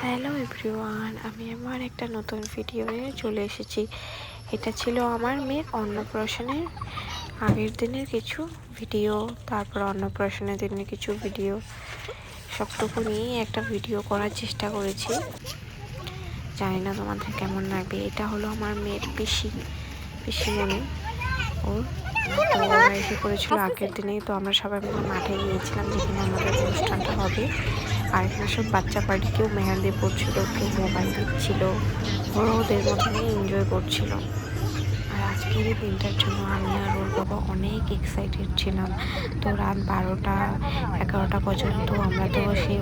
Hello everyone, আমি আমার একটা নতুন ভিডিও নিয়ে চলে এসেছি। এটা ছিল আমার মেয়ের অন্নপ্রাশনের আগের দিনের কিছু ভিডিও, তারপর অন্নপ্রাশনের দিনের কিছু ভিডিও, সবটুকু নিয়ে একটা ভিডিও করার চেষ্টা করেছি। জানি না তোমাদের কেমন লাগবে। এটা হলো আমার মেয়ের পিসিমণি ওর। তো ওরা এসে পড়েছিল আগের দিনেই। তো আমরা সবাই মিলে মাঠে গিয়েছিলাম যেখানে আমাদের অনুষ্ঠানটা হবে। আর এখানে সব বাচ্চা পার্টি, কেউ মেহেন্দি পড়ছিল, কেউ মোবাইল দিচ্ছিল, ওরা ওদের মতনই এনজয় করছিল। আর আজকের এই দিনটার জন্য আমি আর ওর বাবা অনেক এক্সাইটেড ছিলাম। তো রাত 12টা 11টা পর্যন্ত আমরা তো সেই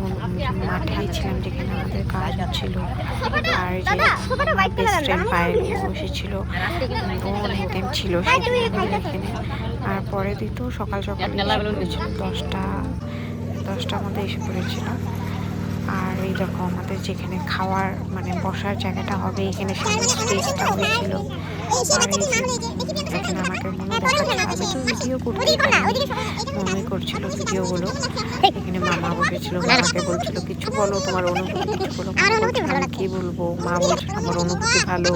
মাঠেই ছিলাম যেখানে আমাদের কাজ হচ্ছিল। আর যে আমার বেস্ট ফ্রেন্ড পায়েল বসেছিল, ও অনেক টাইম ছিল সেখানে আমাদের এখানে। আর পরে দিত সকাল সকাল এসে পড়েছিল, 10টার মধ্যে এসে পড়েছিল। আর এই দেখো আমাদের যেখানে খাওয়ার মানে বসার জায়গাটা হবে, এখানে সামনে স্টেজটা হয়েছিল। আর এই যে এখানে আমাকে মনে দেখাচ্ছিল, আমি তো ভিডিও করতে পারিনি, মনে করছিল ভিডিওগুলো। এখানে মামা বসেছিল, মামাকে বলছিল কিছু বলো, তোমার অনুভূতি কিছু বলো। আমি কি বলবো, মা বলছিল আমার অনুভূতি ভালো।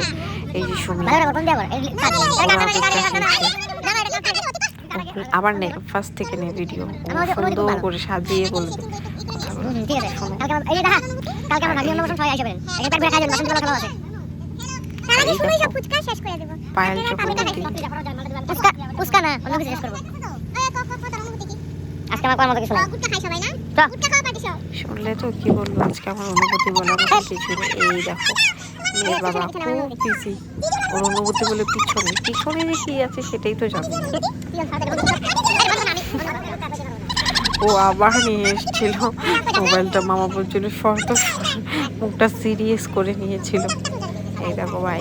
এই যে সুমি আবার নে, ফার্স্ট থেকে নে ভিডিও, সুন্দর করে সাজিয়ে বলবে পায়েল চক্রবর্তী। শুনলে তো কি বলবো, আজকে আমার অনুভূতি বলার মতো কিছু নেই। এই দেখো মেয়ের বাবা খুব বিজি, ওর অনুভূতি বলে পিছনে কি আছে সেটাই তো জানি। ও আবার নিয়ে এসেছিল মোবাইলটা, মামা বলছিল শর্ত মুখটা সিরিয়াস করে নিয়েছিল। এই দেখো ভাই,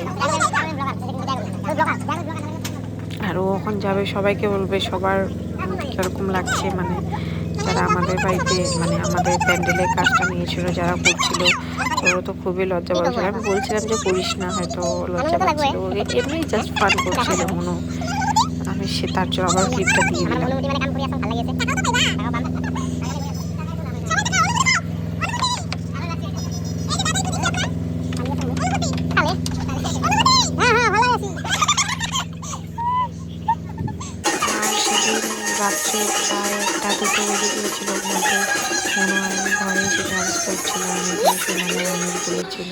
আর ও এখন যাবে, সবাইকে বলবে সবার কিরকম লাগছে, মানে যারা আমাদের বাড়িতে মানে আমাদের প্যান্ডেলের কাজটা নিয়েছিল, যারা করছিল, ওরা তো খুবই লজ্জা পাচ্ছিল। আমি বলছিলাম যে করিস না, হয়তো লজ্জা পাচ্ছিল, এমনি জাস্ট ফান করছিল মনো। আমি সে তার জন্য আবার ক্লিপটা দিয়ে দিলাম। রাত্রে প্রায় 1টা 2টো বেজে গিয়েছিল, ঘুমতে মনে হয় ঘরে এসে ডান্স করছিল, সোনালি অনেক বলেছিল।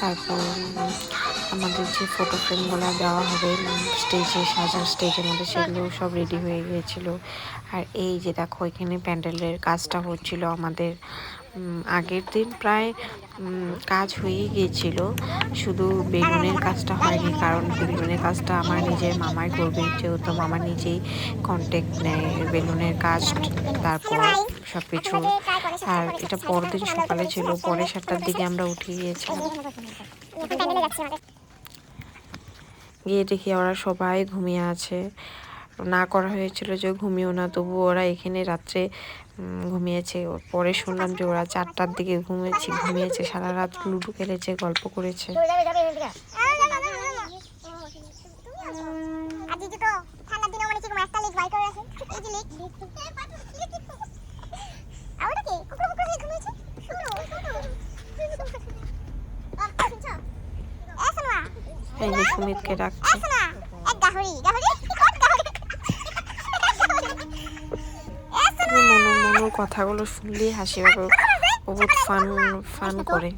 তারপর আমাদের যে ফটো ফ্রেমগুলো দেওয়া হবে স্টেজে, স্টেজের মধ্যে, সেগুলো সব রেডি হয়ে গিয়েছিল। আর এই যে দেখো এখানে প্যান্ডেলের কাজটা হচ্ছিল আমাদের আগের দিন প্রায় কাজ হয়ে গিয়েছিল, শুধু বেলুনের কাজটা হয়নি, কারণ বেলুনের কাজটা আমার নিজের মামাই করবে, যেহেতু মামা নিজেই কন্ট্যাক্ট নেয় বেলুনের কাজ, তারপর সব কিছু। আর এটা পরদিন সকালে ছিল, পরে 7টার দিকে আমরা উঠে গিয়েছিলাম। গিয়ে দেখি ওরা সবাই ঘুমিয়ে আছে। না করা হয়েছিল যে ঘুমিয়েও না, তবু ওরা এখানে রাত্রে ঘুমিয়েছে। পরে শুনলাম যে ওরা 4টার দিকে ঘুমিয়েছে, সারা রাত লুডো খেলেছে, গল্প করেছে। এই যে সুমিতকে ডাকছে। মনোর কথাগুলো শুনলেই হাসি পাবে, বহুত ফান করে।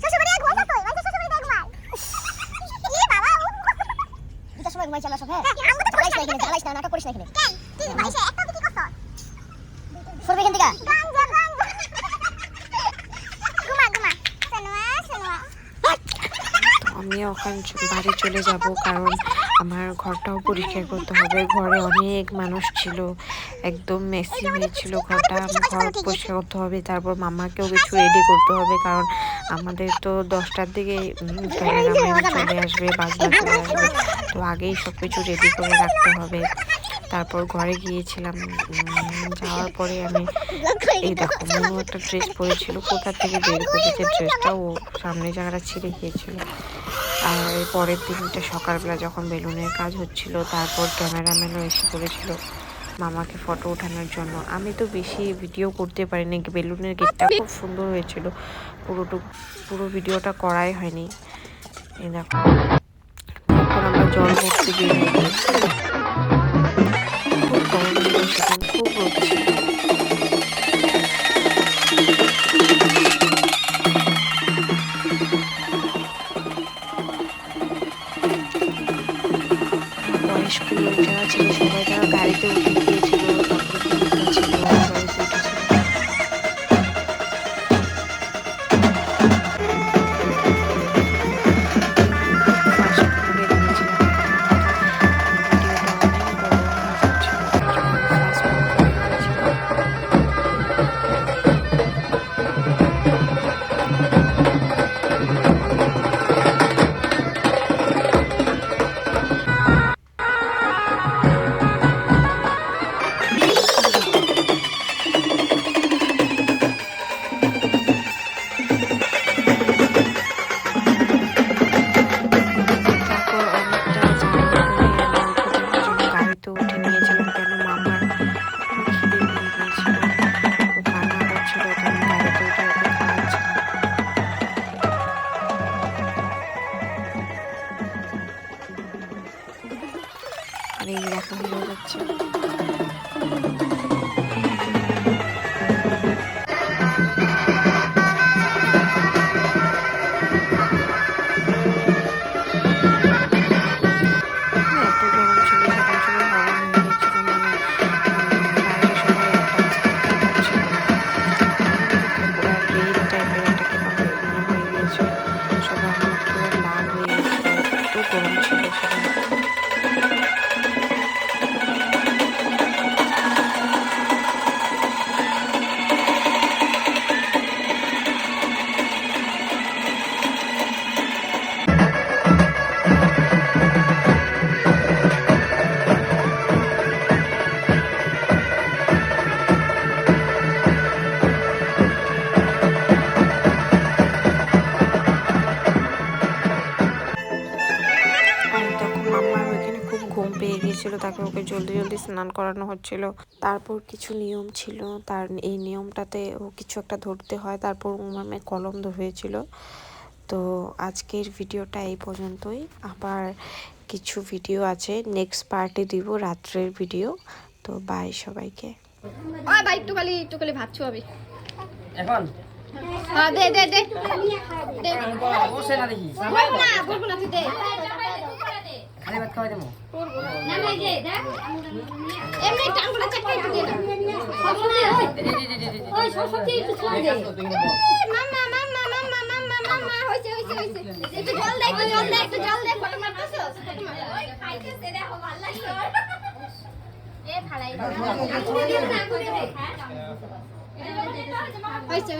আমি ওখানে বাড়ি চলে যাব, কারণ আমার ঘরটাও পরিষ্কার করতে হবে। ঘরে অনেক মানুষ ছিল, একদম মেসি হয়েছিল ঘরটা, ঘর পরিষ্কার করতে হবে। তারপর মামাকেও কিছু রেডি করতে হবে, কারণ আমাদের তো 10টার দিকে ক্যামেরাম্যান চলে আসবে, বাজনা চলে আসবে, তো আগেই সব কিছু রেডি করে রাখতে হবে। তারপর ঘরে গিয়েছিলাম, যাওয়ার পরে আমি এই দেখো মনু একটা ড্রেস পরেছিল, কোথা থেকে বের করেছে ড্রেসটা, ও সামনে জায়গাটা ছিঁড়ে গিয়েছিল। আর পরের দিনটা সকালবেলা যখন বেলুনের কাজ হচ্ছিল, তারপর ক্যামেরাম্যানও এসে পড়েছিল, মামাকে ফটো ওঠানোর জন্য। আমি তো বেশি ভিডিও করতে পারিনি, বেলুনের গেটটা খুব সুন্দর হয়েছিল, পুরো ভিডিওটা করাই হয়নি। এই দেখো, তারপর আমরা জল ভর্তি বেরিয়ে গিয়েছি। খুব গরম ছিল সেদিন, খুব রোদ ছিল। বয়স্ক লোক যারা ছিল সবাই তারা গাড়িতে উঠে গিয়েছিল, তারপর দিদিটা ছিল গাড়িতে উঠেছিল। আর এই দেখা হয়ে যাচ্ছে। ঘুম পেয়ে গিয়েছিল, তাকে ওকে জলদি জলদি স্নান করানো হচ্ছিল। তারপর কিছু নিয়ম ছিল, তার এই নিয়মটাতে ও কিছু একটা ধরতে হয়, তারপর উমামে কলম হয়েছিল। তো আজকের ভিডিওটা এই পর্যন্তই, আবার কিছু ভিডিও আছে নেক্সট পার্টে দিব, রাত্রের ভিডিও। তো বাই সবাইকে। একটু খালি ভাবছো আমি এখন দে দে দে দে বসে না দেখি না বলবো না তুই দে খালি ভাত খাওয়া দেবো না না দে দেখ এমনি টাঙ্গুলা চেক করে দে না ওই সবজি একটু ছোড় দে মামা মামা মামা মামা মামা হইছে একটু জল দে একটু জল দে ফটো মারতেছস ওই খাইতেছে দেখো ভালো লাগছে এ ফালাই হইছে